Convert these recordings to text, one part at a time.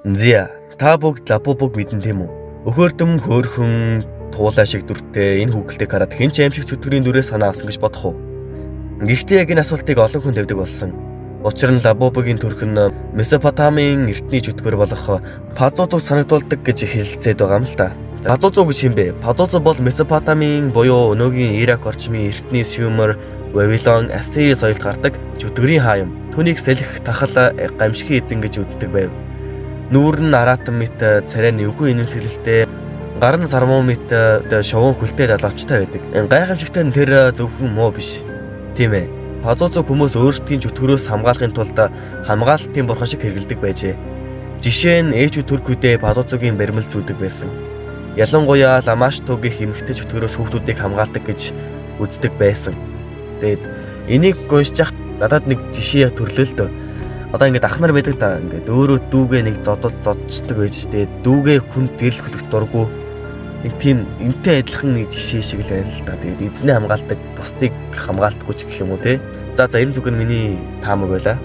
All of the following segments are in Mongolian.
Зя, та бүгд Лапупуг мэдэн тийм үү? Өхөөрдөм хөөрхөн туулаа шиг дүртэй энэ хүүхэлтэйг хараад хэн ч аимшиг зүтгэрийн дүрээ санаа авсан гэж бодох уу? Гэхдээ яг энэ асуултыг олон хүн тавьдаг болсон. Учир нь Лапупугийн төрх нь Месопотамийн эртний зүтгэр болох Пазузуг санагдуулдаг гэж хэлэлцээд байгаа юм л да. Пазузуг гэж юм бэ? Пазузуг бол Месопотамийн буюу өнөөгийн Ирак орчмын эртний Сумер, Вавилон, Ассири соёлд гардаг зүтгэрийн хааям. Түүнийг салхи, тахал, гамшигын эзэн гэж үздэг байв. Нүүр нь аратан мэт царай нь эвгүй инэмсэглэлтэй, гар нь сармуу мэт шовон хөлтэй далавчтай байдаг. Гайхамшигтай нь тэр зөвхөн муу биш. Тийм ээ. Пазузуг хүмүүс өөрсдийн зүтгэрөөс хамгаалахын тулд хамгаалтын бурхан шиг хэрэгэлдэг байжээ. Жишээ нь ээжүүд төрхүүдээ Пазузугийн баримл зүүдэг байсан. Ялангуяа Ламашту гэх эмэгтэй зүтгэрөөс хүүхдүүдийг хамгаалдаг гэж үздэг байсан. Тэгээд энийг уншиж надад нэг жишээ төрлөө л дөө. Одоо ингээд ах нар байдаг та ингээд өөрөө дүүгээ нэг зодчдаг байж штэ. Дүүгээ хүн гэрэл хөлөх дурггүй. Нэг тийм энтэй адилхан нэг жишээ шиг л байна л да. Тэгээд эзнээ хамгаалдаг, бусдыг хамгаалдаггүй ч гэх юм уу те. За энэ зүгээр миний таамаг байла.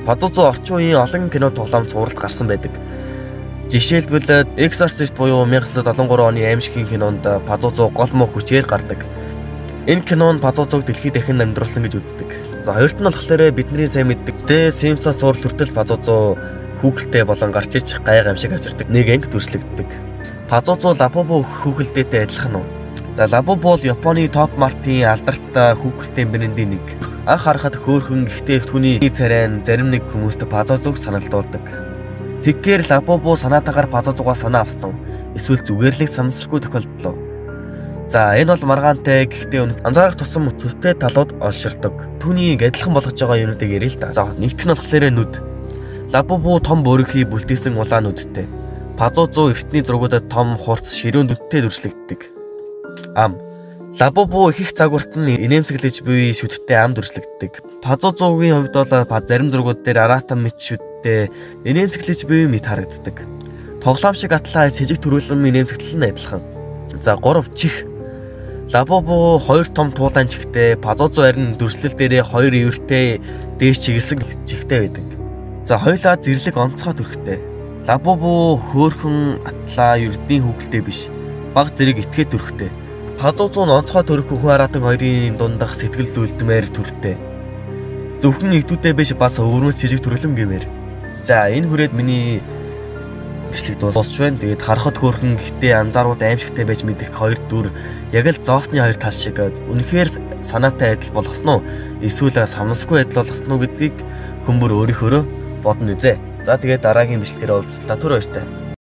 Пазузу орчин үеийн олон кино тоглоом цувралд гарсан байдаг. Жишээлбэл Exorcist буюу 1973 оны аимшигын кинонд Пазузу гол муу хүчээр гардаг. Энэ кинон Пазузуг дэлхийд дахин амьдруулсан гэж үздэг. За хоёрт нь болохоор бидний сайн мэддэг The Simpsons сурал хүртэл Пазузу хүүхэлтэй болон гарч иж гайхамшиг авчирдаг нэг анги дүрслэгддэг. Пазузу Лапупу хүүхэлдээтэй адилхан уу? За Лапупу бол Японы топ мартын алдартай хүүхэлтэй брэндийн нэг. Анх харахад хөөрхөн гэхдээ түүний царай нь зарим нэг хүмүүст Пазузуг санагдуулдаг. Тэгэхээр Лапупу санаатаагаар Пазузугаа санаа авсан уу? Эсвэл зүгээр л санамсаргүй тохиолдол уу? За энэ бол маргаантай гэхдээ анзаарах тусам төстэй талууд олширдог. Түүнийг адилхан болгож байгаа юмнуудыг ярил л да. За нэгдүгээр нь болохоор нүд. Лапупу том бөөрийнхий бүлтээсэн улаан нүдтэй. Пазузу эртний зургуудад том хурц ширүүн нүдтэй дүрслэгддэг. Ам. Лапупу их загварт нь инээмсэглэж буй шүттэй ам дүрслэгддэг. Пазузугийн хувьд бол зарим зургууд дээр аратан мэт шүттэй инээмсэглэж буй мэт харагддаг. Тоглоом шиг атлаа сэжиг төрүүлэн инээмсэглэл нь адилхан. За 3 чих. Лапупу 2 том туулайн чихтэй, Пазузу харин дүрслэл дээрээ 2 ивэртэй дээш чиглэсэн чихтэй байдаг. За хоёулаа зэрлэг онцгой төрхтэй. Лапупу хөөрхөн атлаа ердийн хүүхэлтэй биш. Бага зэрэг итгэ төрхтэй. Пазузу нь онцгой төрх хүн аратан хоёрын дундах сэтгэл үлдмээр төрхтэй. Зөвхөн игдүүтэй биш бас өвөрмөц сэжиг төрөлм гэмээр. За энэ хүрээд миний бичлэг дуусч байна. Тэгээд харахад хөөрхөн гэхдээ анзаарууд аимшигтай байж мэдэх хоёр дүр яг л зоосны хоёр тал шиг үнэхээр санаатай адил болгосноо эсвэл самнасгүй адил болгосноо гэдгийг хүмүүр өөрийнхөө бодно үзье. За тэгээд дараагийн бичлэгээр уулзлаа. Түр баяртай.